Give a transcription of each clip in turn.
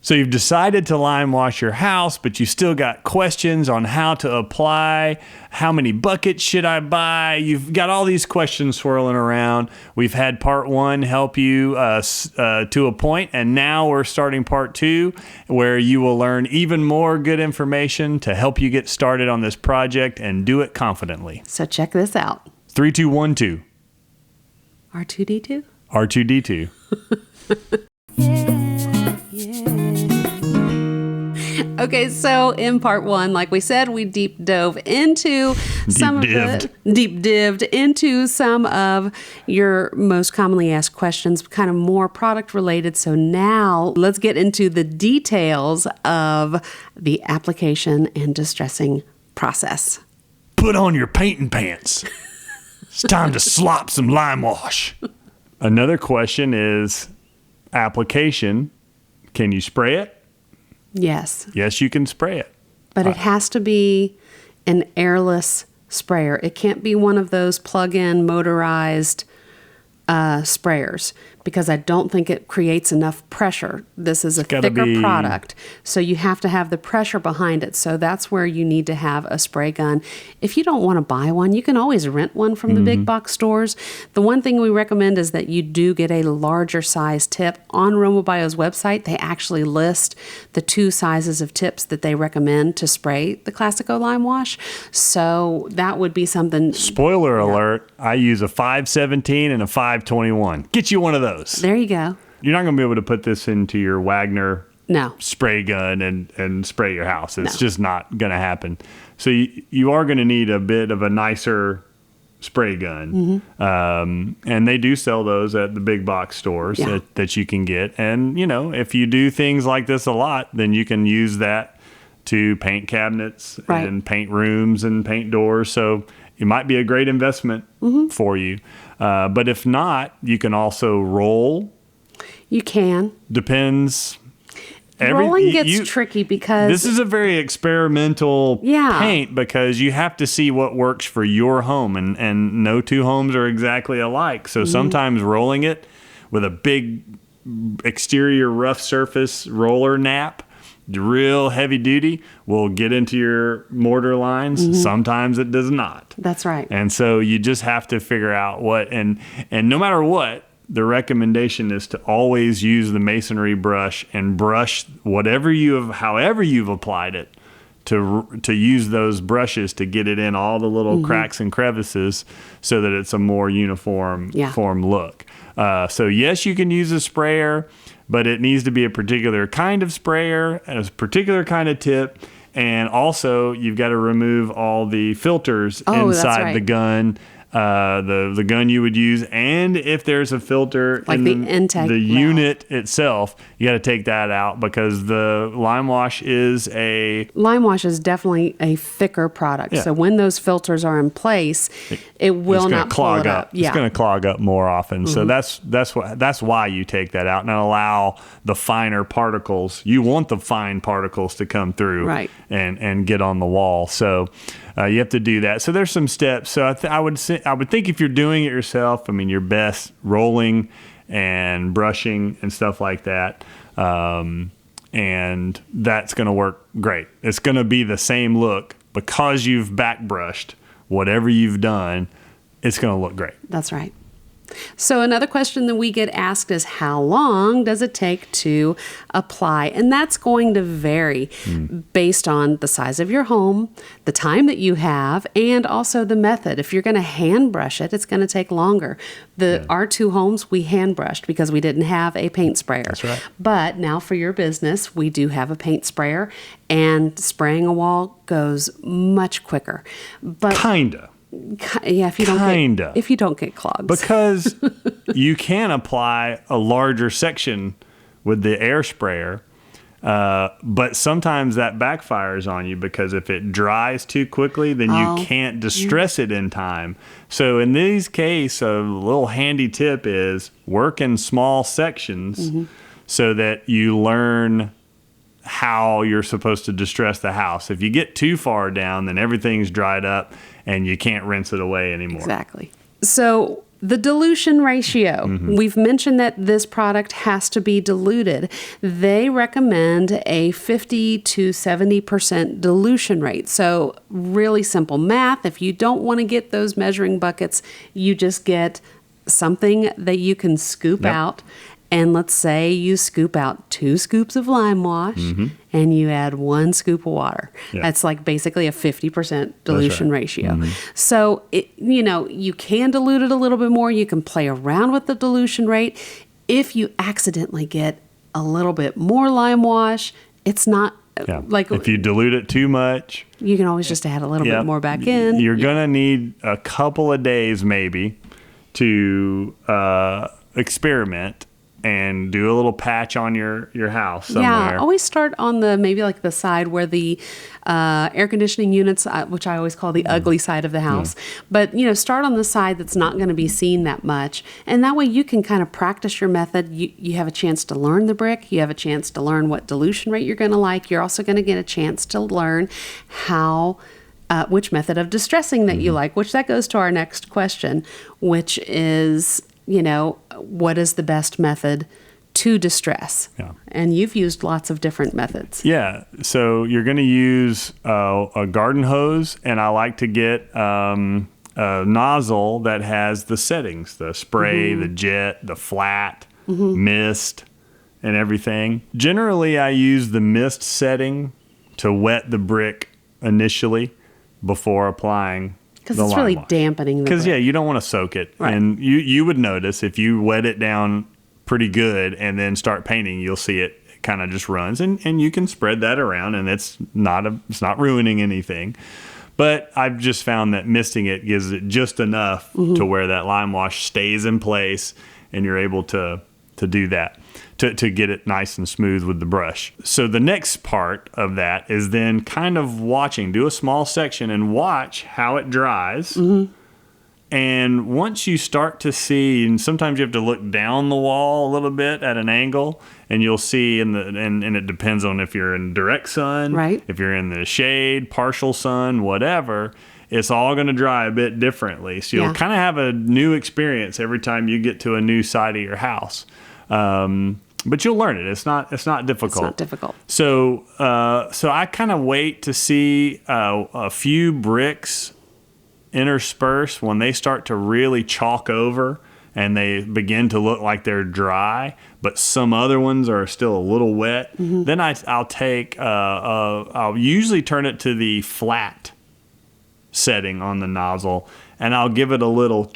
So you've decided to lime wash your house, but you still got questions on how to apply. How many buckets should I buy? You've got all these questions swirling around. We've had part 1 help you to a point, and now we're starting part 2, where you will learn even more good information to help you get started on this project and do it confidently. So check this out. 3, 2, 1, 2. R2D2? R2D2. Okay, so in part 1, like we said, we deep dived into some of your most commonly asked questions, kind of more product related. So now let's get into the details of the application and distressing process. Put on your painting pants. It's time to slop some lime wash. Another question is application. Can you spray it? Yes. Yes, you can spray it. But it has to be an airless sprayer. It can't be one of those plug-in motorized sprayers, because I don't think it creates enough pressure. This is a thicker product, so you have to have the pressure behind it. So that's where you need to have a spray gun. If you don't want to buy one, you can always rent one from the big box stores. The one thing we recommend is that you do get a larger size tip. On Romobio's website, they actually list the 2 sizes of tips that they recommend to spray the Classico Lime Wash. So that would be something. Spoiler alert, I use a 517 and a 521. Get you one of those. There you go. You're not going to be able to put this into your Wagner spray gun and spray your house. It's just not going to happen. So you are going to need a bit of a nicer spray gun. And they do sell those at the big box stores that you can get. And, you know, if you do things like this a lot, then you can use that to paint cabinets and paint rooms and paint doors. So it might be a great investment for you. But if not, you can also roll. You can. Depends. Rolling gets tricky because this is a very experimental paint, because you have to see what works for your home, and no 2 homes are exactly alike. So sometimes rolling it with a big exterior rough surface roller nap, real heavy duty, will get into your mortar lines. Sometimes it does not. That's right. And so you just have to figure out what, and no matter what, the recommendation is to always use the masonry brush and brush however you've applied it, to use those brushes to get it in all the little cracks and crevices, so that it's a more uniform look. So yes, you can use a sprayer, but it needs to be a particular kind of sprayer, a particular kind of tip. And also, you've got to remove all the filters inside the gun, the gun you would use. And if there's a filter like in the intake the unit itself, you got to take that out, because the Lime Wash is definitely a thicker product. Yeah. So when those filters are in place, it will not clog up. It's going to clog up more often. So that's why you take that out and allow the finer particles. You want the fine particles to come through and get on the wall. So you have to do that. So there's some steps. So I would think if you're doing it yourself, I mean, your best rolling and brushing and stuff like that. And that's going to work great. It's going to be the same look, because you've back brushed whatever you've done. It's going to look great. That's right. So another question that we get asked is, how long does it take to apply? And that's going to vary based on the size of your home, the time that you have, and also the method. If you're going to hand brush it, it's going to take longer. Our 2 homes, we hand brushed because we didn't have a paint sprayer. That's right. But now for your business, we do have a paint sprayer, and spraying a wall goes much quicker. But Kinda. Yeah, if you don't get clogs. Because you can apply a larger section with the air sprayer, but sometimes that backfires on you, because if it dries too quickly, then you can't distress it in time. So in this case, a little handy tip is work in small sections so that you learn how you're supposed to distress the house. If you get too far down, then everything's dried up and you can't rinse it away anymore. Exactly. So The dilution ratio. We've mentioned that this product has to be diluted. They recommend a 50 to 70% dilution rate. So really simple math. If you don't want to get those measuring buckets, you just get something that you can scoop out. And let's say you scoop out 2 scoops of lime wash and you add 1 scoop of water. That's like basically a 50% dilution ratio. So, you can dilute it a little bit more. You can play around with the dilution rate. If you accidentally get a little bit more lime wash, it's not like if you dilute it too much, you can always just add a little bit more back in. You're going to need a couple of days maybe to experiment and do a little patch on your house somewhere. Yeah, always start on maybe like the side where the air conditioning units, which I always call the ugly side of the house. But, start on the side that's not going to be seen that much. And that way you can kind of practice your method. You have a chance to learn the brick. You have a chance to learn what dilution rate you're going to like. You're also going to get a chance to learn which method of distressing that you like, which that goes to our next question, which is, what is the best method to distress? And you've used lots of different methods. Yeah. So you're going to use a garden hose, and I like to get a nozzle that has the settings, the spray, the jet, the flat, mist, and everything. Generally, I use the mist setting to wet the brick initially before applying because it's really dampening the brick. Because, you don't want to soak it. Right. And you would notice if you wet it down pretty good and then start painting, you'll see it kind of just runs. And you can spread that around, and it's not ruining anything. But I've just found that misting it gives it just enough to where that lime wash stays in place, and you're able to do that, to get it nice and smooth with the brush. So the next part of that is then kind of do a small section and watch how it dries. And once you start to see, and sometimes you have to look down the wall a little bit at an angle, and you'll see and it depends on if you're in direct sun, right? If you're in the shade, partial sun, whatever, it's all going to dry a bit differently. So you'll kind of have a new experience every time you get to a new side of your house. But you'll learn it. It's not difficult. It's not difficult. So I kind of wait to see a few bricks intersperse when they start to really chalk over and they begin to look like they're dry, but some other ones are still a little wet. Then I'll usually turn it to the flat setting on the nozzle, and I'll give it a little,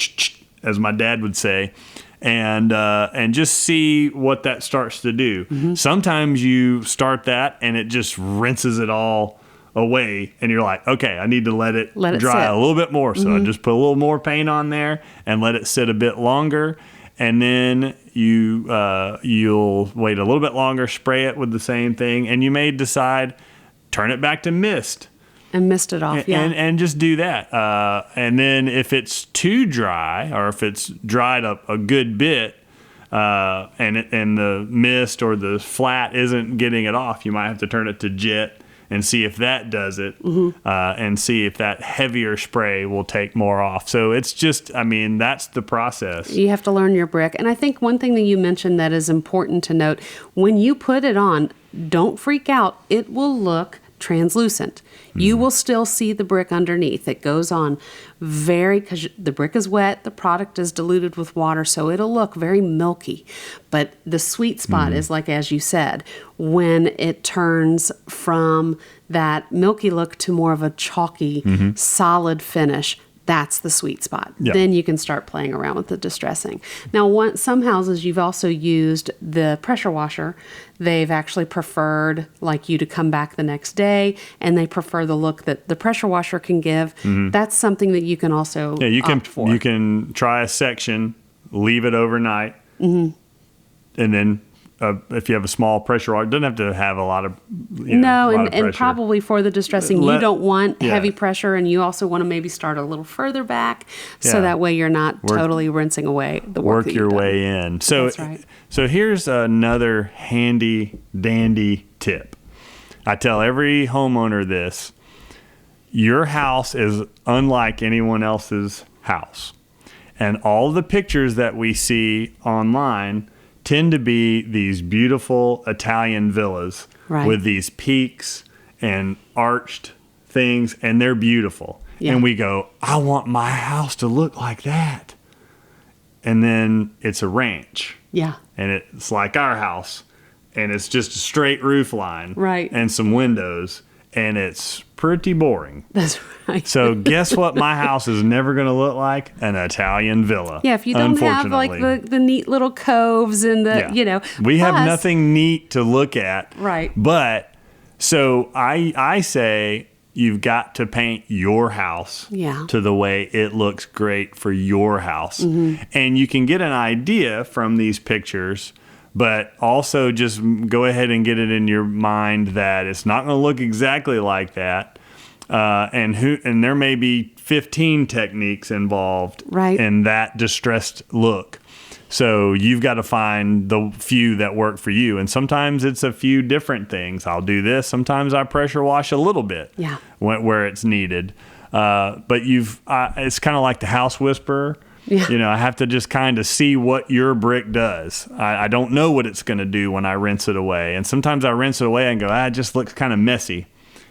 as my dad would say, and just see what that starts to do. Sometimes you start that and it just rinses it all away, and you're like, okay, I need to let it dry a little bit more. So I just put a little more paint on there and let it sit a bit longer, and then you'll wait a little bit longer, spray it with the same thing, and you may decide turn it back to mist. And mist it off, and just do that. And then if it's too dry, or if it's dried up a good bit, and the mist or the flat isn't getting it off, you might have to turn it to jet and see if that does it, and see if that heavier spray will take more off. So it's just, that's the process. You have to learn your brick. And I think one thing that you mentioned that is important to note, when you put it on, don't freak out. It will look translucent. You will still see the brick underneath. It goes on because the brick is wet, the product is diluted with water, so it'll look very milky. But the sweet spot is, like as you said, when it turns from that milky look to more of a chalky, solid finish. That's the sweet spot. Yeah. Then you can start playing around with the distressing. Now, some houses you've also used the pressure washer. They've actually preferred like you to come back the next day, and they prefer the look that the pressure washer can give. That's something that you can also opt for. You can try a section, leave it overnight, and then if you have a small pressure washer, it doesn't have to have a lot of and probably for the distressing, you don't want heavy pressure, and you also want to maybe start a little further back, so that way you're not totally rinsing away the work that you've done. Work your way in. So, that's right. So here's another handy dandy tip. I tell every homeowner this: your house is unlike anyone else's house. And all the pictures that we see online tend to be these beautiful Italian villas with these peaks and arched things, and they're beautiful. Yeah. And we go, I want my house to look like that. And then it's a ranch. Yeah. And it's like our house. And it's just a straight roof line. Right. And some windows. And it's pretty boring. That's right. So guess what my house is never going to look like? An Italian villa. Yeah, if you don't have like the neat little coves and the, We have nothing neat to look at. Right. But so I say you've got to paint your house to the way it looks great for your house. Mm-hmm. And you can get an idea from these pictures, but also just go ahead and get it in your mind that it's not going to look exactly like that. And there may be 15 techniques involved in that distressed look. So you've got to find the few that work for you. And sometimes it's a few different things. I'll do this. Sometimes I pressure wash a little bit where it's needed. But it's kind of like the house whisperer. Yeah. I have to just kind of see what your brick does. I don't know what it's going to do when I rinse it away. And sometimes I rinse it away and go, it just looks kind of messy.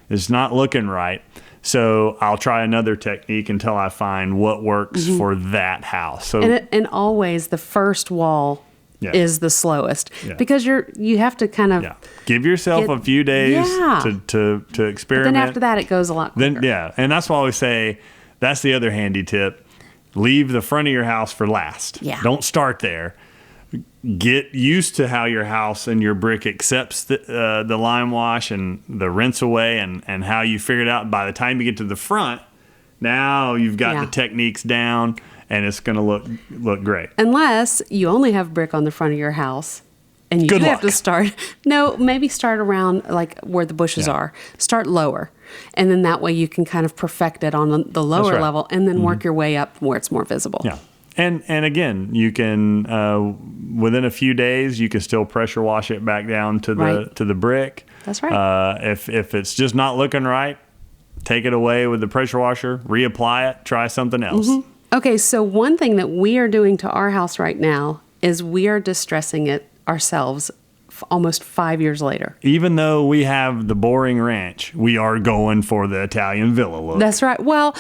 It's not looking right. So I'll try another technique until I find what works for that house. So and always the first wall is the slowest because you have to kind of give yourself a few days to experiment. But then after that, it goes a lot quicker. And that's why we say that's the other handy tip. Leave the front of your house for last. Yeah. Don't start there. Get used to how your house and your brick accepts the lime wash and the rinse away and how you figure it out. By the time you get to the front, now you've got the techniques down and it's going to look great. Unless you only have brick on the front of your house and you have to start. No, maybe start around like where the bushes are. Start lower. And then that way you can kind of perfect it on the lower level and then work your way up where it's more visible. Yeah. And again, you can within a few days you can still pressure wash it back down to the brick. That's right. If it's just not looking right, take it away with the pressure washer, reapply it, try something else. Mm-hmm. Okay, so one thing that we are doing to our house right now is we are distressing it ourselves almost 5 years later. Even though we have the boring ranch, we are going for the Italian villa look. That's right. Well,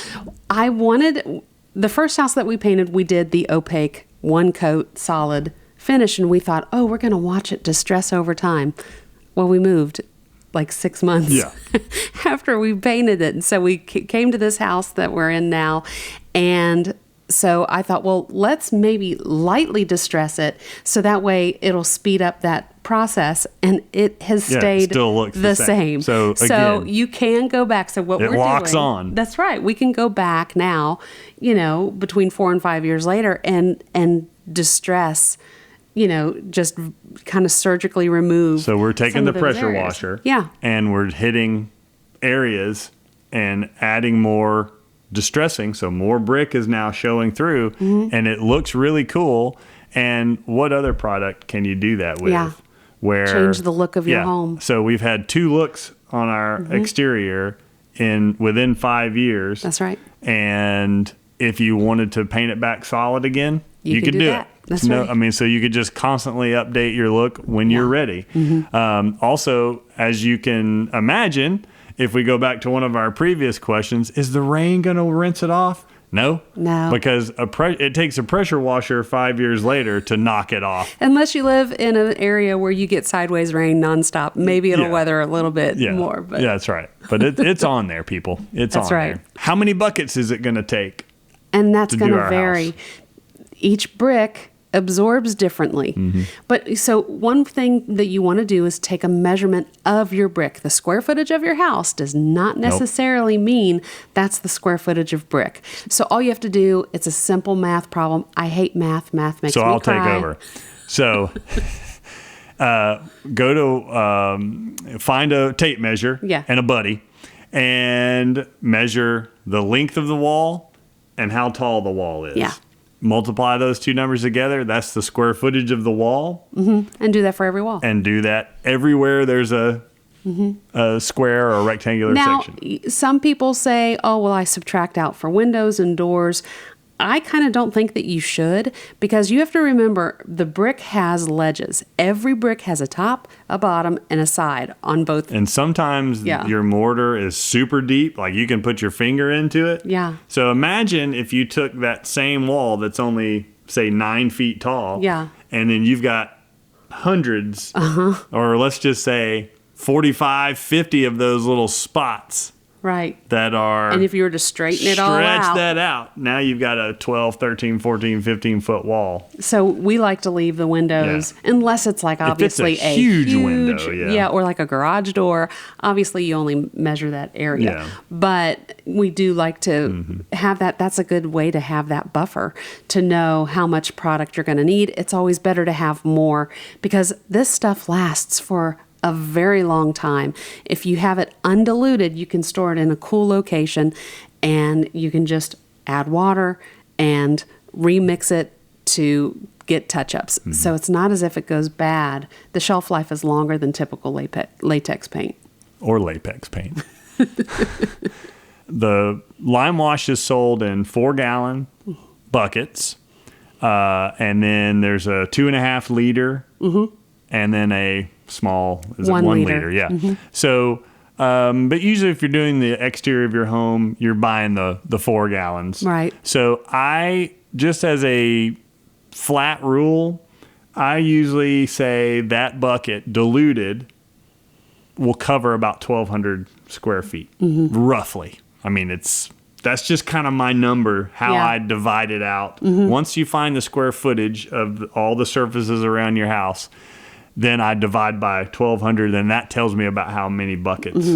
I wanted the first house that we painted, we did the opaque one coat solid finish, and we thought, we're going to watch it distress over time. Well, we moved like 6 months after we painted it. And so we came to this house that we're in now, and so I thought, well, let's maybe lightly distress it so that way it'll speed up that process. And it has stayed it still looks the same. So again, you can go back. So what we're doing. It locks on. That's right. We can go back now, between 4 and 5 years later and distress, just kind of surgically remove. So we're taking the pressure washer. Yeah. And we're hitting areas and adding more distressing, so more brick is now showing through, and it looks really cool. And what other product can you do that with? Yeah. Where change the look of your home. So we've had 2 looks on our exterior within 5 years. That's right. And if you wanted to paint it back solid again, you could do that. it. That's right. So you could just constantly update your look when you're ready. Also, as you can imagine, if we go back to one of our previous questions, is the rain going to rinse it off? No. Because it takes a pressure washer 5 years later to knock it off. Unless you live in an area where you get sideways rain nonstop. Maybe it'll weather a little bit more. But. Yeah, that's right. But it's on there, people. It's on there. How many buckets is it going to take? And that's going to vary. House? Each brick absorbs differently. But so one thing that you want to do is take a measurement of your brick. The square footage of your house does not necessarily mean that's the square footage of brick. So all you have to do, it's a simple math problem. I hate math. Math makes me cry. So I'll take over. So go to find a tape measure and a buddy and measure the length of the wall and how tall the wall is. Yeah. Multiply those 2 numbers together. That's the square footage of the wall. And do that for every wall. And do that everywhere there's a square or a rectangular section. Now, some people say, I subtract out for windows and doors. I kind of don't think that you should, because you have to remember the brick has ledges. Every brick has a top, a bottom, and a side on both. And sometimes your mortar is super deep, like you can put your finger into it. Yeah. So imagine if you took that same wall that's only, say, 9 feet tall. Yeah. And then you've got hundreds, or let's just say 45, 50 of those little spots. Right. That are... And if you were to straighten it all out... Stretch that out. Now you've got a 12, 13, 14, 15-foot wall. So we like to leave the windows, unless it's like obviously if it's a huge window, or like a garage door. Obviously, you only measure that area. Yeah. But we do like to have that. That's a good way to have that buffer, to know how much product you're going to need. It's always better to have more, because this stuff lasts for a very long time. If you have it undiluted, you can store it in a cool location, and you can just add water and remix it to get touch-ups. So it's not as if it goes bad. The shelf life is longer than typical latex paint. Or latex paint. The Limewash is sold in 4-gallon buckets. And then there's a 2.5 liter and then a small, is it 1 liter? Yeah. So, but usually if you're doing the exterior of your home, you're buying the 4 gallons. Right. So I, just as a flat rule, I usually say that bucket diluted will cover about 1,200 square feet, roughly. I mean, that's just kind of my number, how I divide it out. Once you find the square footage of all the surfaces around your house, then I divide by 1,200, and that tells me about how many buckets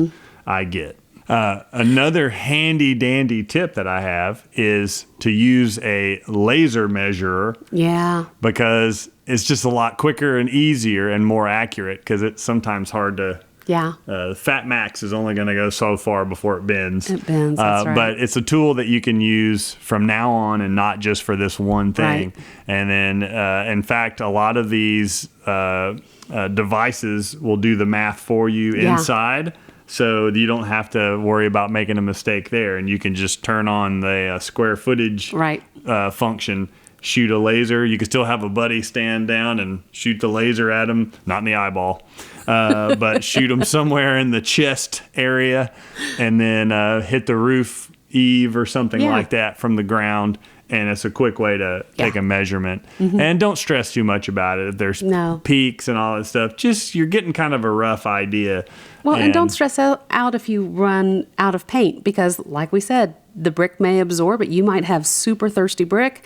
I get. Another handy dandy tip that I have is to use a laser measurer. Yeah. Because it's just a lot quicker and easier and more accurate, because it's sometimes hard to... Yeah. Fat Max is only going to go so far before it bends. It bends, that's right. But it's a tool that you can use from now on, and not just for this one thing. Right. And then, in fact, a lot of these devices will do the math for you inside. So you don't have to worry about making a mistake there. And you can just turn on the square footage function, shoot a laser. You can still have a buddy stand down and shoot the laser at them, not in the eyeball. But shoot them somewhere in the chest area, and then hit the roof eave or something like that from the ground. And it's a quick way to take a measurement. And don't stress too much about it. If there's peaks and all that stuff, just you're getting kind of a rough idea. Well, and don't stress out if you run out of paint, because like we said, the brick may absorb it. You might have super thirsty brick,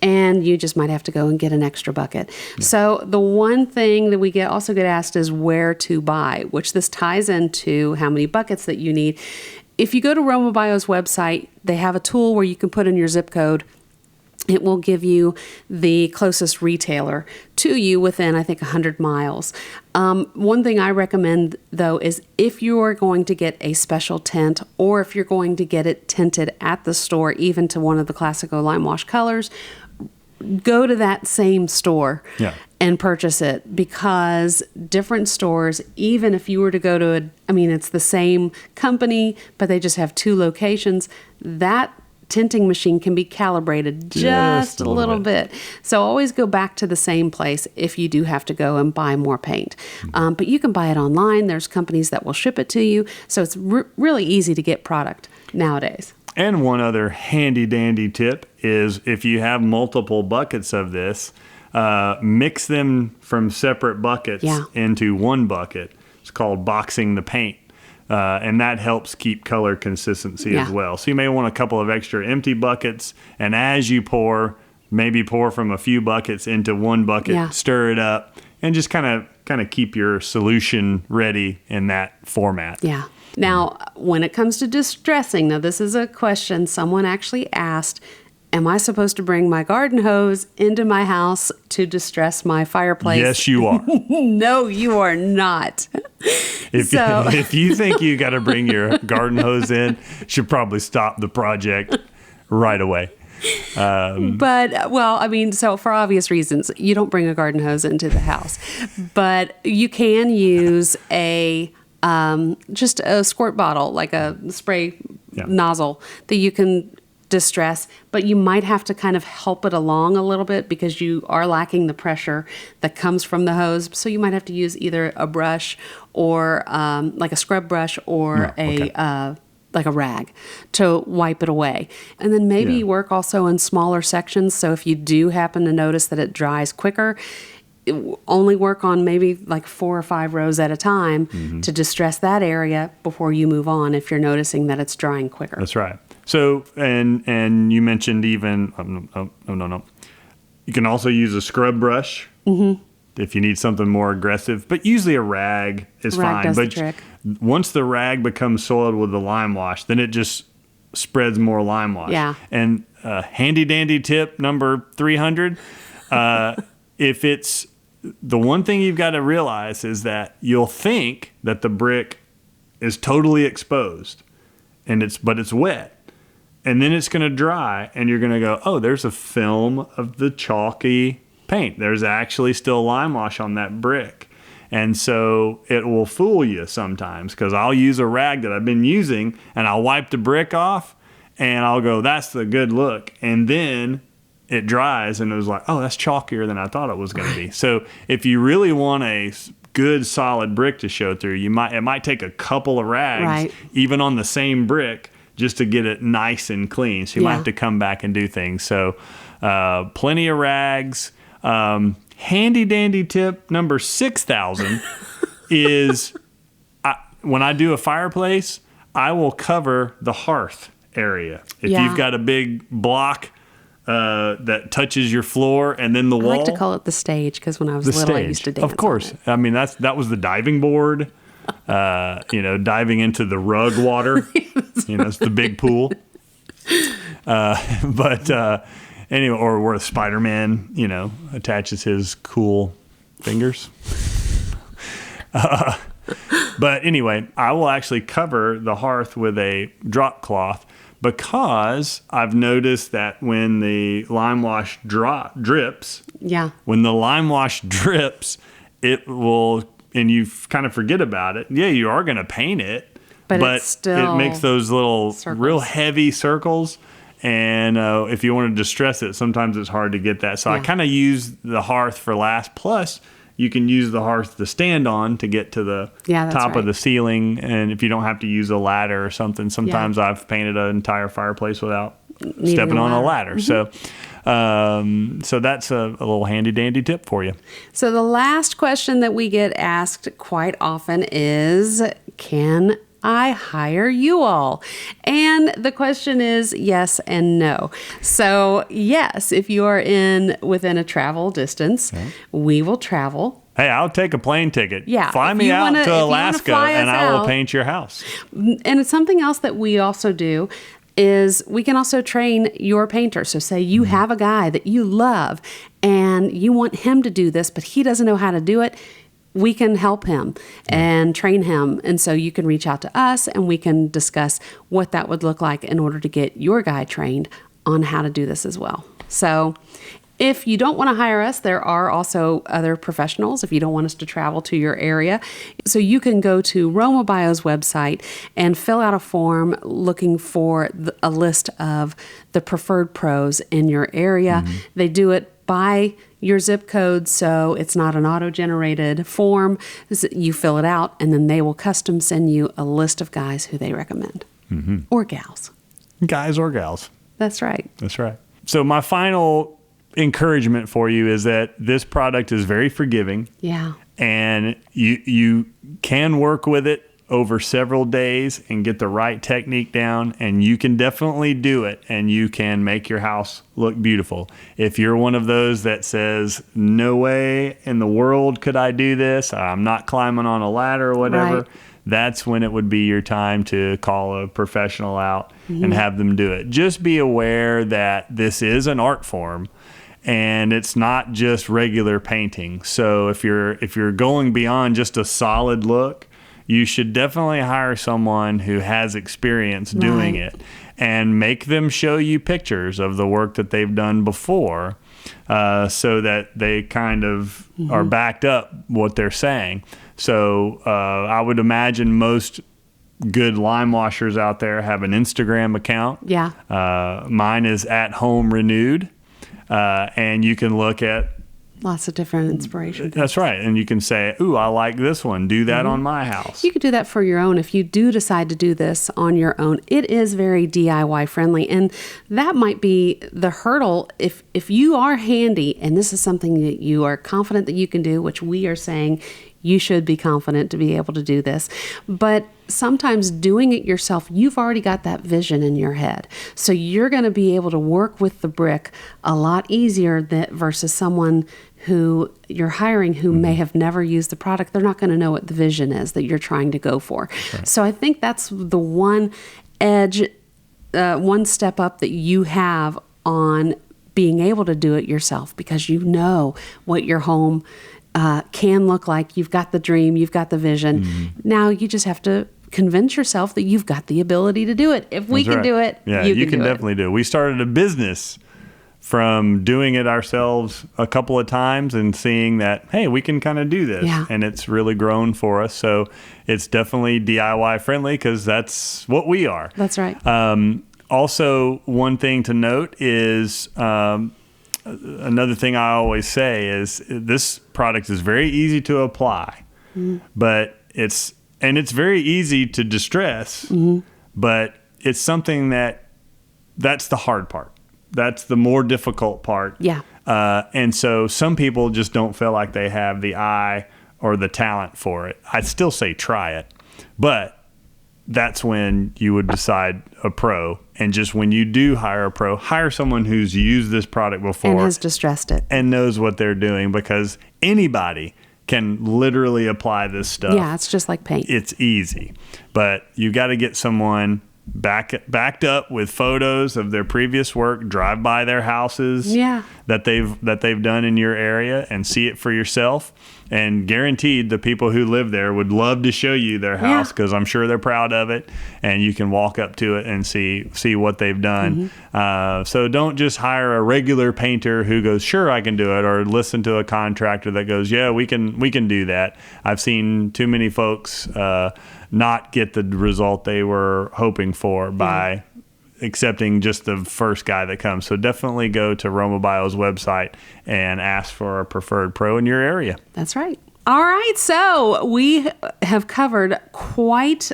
and you just might have to go and get an extra bucket. So the one thing that we also get asked is where to buy, which this ties into how many buckets that you need. If you go to Roma Bio's website, they have a tool where you can put in your zip code. It will give you the closest retailer to you within, I think, 100 miles. One thing I recommend, though, is if you are going to get a special tint, or if you're going to get it tinted at the store, even to one of the Classico Limewash colors, go to that same store and purchase it, because different stores, even if you were to go to it's the same company, but they just have 2 locations, that tinting machine can be calibrated just a little bit. So always go back to the same place if you do have to go and buy more paint. But you can buy it online. There's companies that will ship it to you. So it's really easy to get product nowadays. And one other handy dandy tip is, if you have multiple buckets of this, mix them from separate buckets into one bucket. It's called boxing the paint. And that helps keep color consistency as well. So you may want a couple of extra empty buckets, and as you pour, maybe pour from a few buckets into one bucket, stir it up, and just kind of keep your solution ready in that format. Yeah. Now, when it comes to distressing, now this is a question someone actually asked. Am I supposed to bring my garden hose into my house to distress my fireplace? Yes, you are. No, you are not. If you think you got to bring your garden hose in, you should probably stop the project right away. So for obvious reasons, you don't bring a garden hose into the house. But you can use just a squirt bottle, like a spray nozzle that you can distress, but you might have to kind of help it along a little bit because you are lacking the pressure that comes from the hose. So you might have to use either a brush or like a scrub brush or like a rag to wipe it away. And then maybe work also in smaller sections. So if you do happen to notice that it dries quicker, only work on maybe like 4 or 5 rows at a time to distress that area before you move on if you're noticing that it's drying quicker. That's right. So, and you mentioned even, no. You can also use a scrub brush if you need something more aggressive, but usually a rag is fine. Does but the trick. Once the rag becomes soiled with the lime wash, then it just spreads more lime wash. Yeah. And handy dandy tip number 300, if it's, the one thing you've got to realize is that you'll think that the brick is totally exposed but it's wet. And then it's going to dry and you're going to go, oh, there's a film of the chalky paint. There's actually still lime wash on that brick. And so it will fool you sometimes because I'll use a rag that I've been using and I'll wipe the brick off and I'll go, that's the good look. And then it dries and it was like, oh, that's chalkier than I thought it was going to be. So if you really want a good solid brick to show through, it might take a couple of rags, even on the same brick, just to get it nice and clean. So you might have to come back and do things. So plenty of rags. Handy dandy tip number 6,000 is when I do a fireplace, I will cover the hearth area. If you've got a big block that touches your floor and then the wall. I like to call it the stage because when I was little, I used to dance. Of course. I mean, that was the diving board, diving into the rug water. It's the big pool. Anyway, or where Spider-Man, attaches his cool fingers. But anyway, I will actually cover the hearth with a drop cloth because I've noticed that when the lime wash drips, when the lime wash drips, it will, and you kind of forget about it. Yeah, you are going to paint it, but it makes those little real heavy circles. And if you want to distress it, sometimes it's hard to get that. So I kind of use the hearth for last. Plus, you can use the hearth to stand on to get to the top of the ceiling. And if you don't have to use a ladder or something, sometimes I've painted an entire fireplace without stepping on a ladder. Mm-hmm. So that's a little handy dandy tip for you. So the last question that we get asked quite often is, can I hire you all? And the question is yes and no. So yes, if you are within a travel distance, we will travel. Hey, I'll take a plane ticket. Yeah. Fly me out to Alaska and I will paint your house. And it's something else that we also do is we can also train your painter. So say you have a guy that you love and you want him to do this, but he doesn't know how to do it. We can help him and train him. And so you can reach out to us and we can discuss what that would look like in order to get your guy trained on how to do this as well. So if you don't want to hire us, there are also other professionals if you don't want us to travel to your area. So you can go to Roma Bio's website and fill out a form looking for a list of the preferred pros in your area. Mm-hmm. They do it by your zip code, so it's not an auto-generated form. You fill it out, and then they will custom send you a list of guys who they recommend. Mm-hmm. Or gals. Guys or gals. That's right. That's right. So my final encouragement for you is that this product is very forgiving. Yeah. And you can work with it over several days and get the right technique down, and you can definitely do it, and you can make your house look beautiful. If you're one of those that says, no way in the world could I do this, I'm not climbing on a ladder or whatever, that's when it would be your time to call a professional out and have them do it. Just be aware that this is an art form, and it's not just regular painting. So if you're going beyond just a solid look, you should definitely hire someone who has experience doing it and make them show you pictures of the work that they've done before so that they kind of are backed up what they're saying. So I would imagine most good lime washers out there have an Instagram account. Yeah. Mine is at Home Renewed. And you can look at. Lots of different inspiration. That's right. And you can say, ooh, I like this one. Do that on my house. You could do that for your own. If you do decide to do this on your own, it is very DIY friendly. And that might be the hurdle. If you are handy and this is something that you are confident that you can do, which we are saying you should be confident to be able to do this. But sometimes doing it yourself, you've already got that vision in your head. So you're going to be able to work with the brick a lot easier versus someone who you're hiring who may have never used the product. They're not going to know what the vision is that you're trying to go for. Right. So I think that's the one edge, one step up that you have on being able to do it yourself, because you know what your home can look like. You've got the dream, you've got the vision. Now you just have to convince yourself that you've got the ability to do it. If we can do it, you can definitely do it. We started a business from doing it ourselves a couple of times and seeing that, hey, we can kind of do this. Yeah. And it's really grown for us. So it's definitely DIY friendly because that's what we are. That's right. Also, one thing to note is another thing I always say is this product is very easy to apply, but it's very easy to distress, but it's something that's the hard part. That's the more difficult part. Yeah. And so some people just don't feel like they have the eye or the talent for it. I'd still say try it, but that's when you would decide a pro. And just when you do hire a pro, hire someone who's used this product before. And has distressed it. And knows what they're doing, because anybody can literally apply this stuff. Yeah, it's just like paint. It's easy. But you got to get someone backed up with photos of their previous work, drive by their houses that they've done in your area and see it for yourself. And guaranteed the people who live there would love to show you their house, because I'm sure they're proud of it, and you can walk up to it and see what they've done. So don't just hire a regular painter who goes, sure, I can do it, or listen to a contractor that goes, yeah, we can do that. I've seen too many folks not get the result they were hoping for by accepting just the first guy that comes. So definitely go to Romabio's website and ask for a preferred pro in your area. That's right. All right. So we have covered quite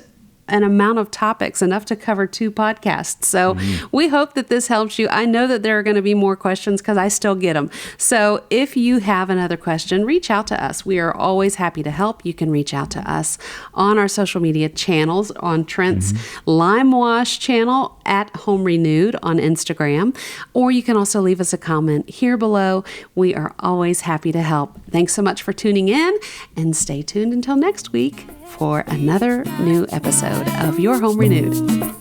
an amount of topics, enough to cover 2 podcasts. So we hope that this helps you. I know that there are going to be more questions because I still get them. So if you have another question, reach out to us. We are always happy to help. You can reach out to us on our social media channels, on Trent's Limewash channel at Home Renewed on Instagram, or you can also leave us a comment here below. We are always happy to help. Thanks so much for tuning in, and stay tuned until next week for another new episode of Your Home Renewed.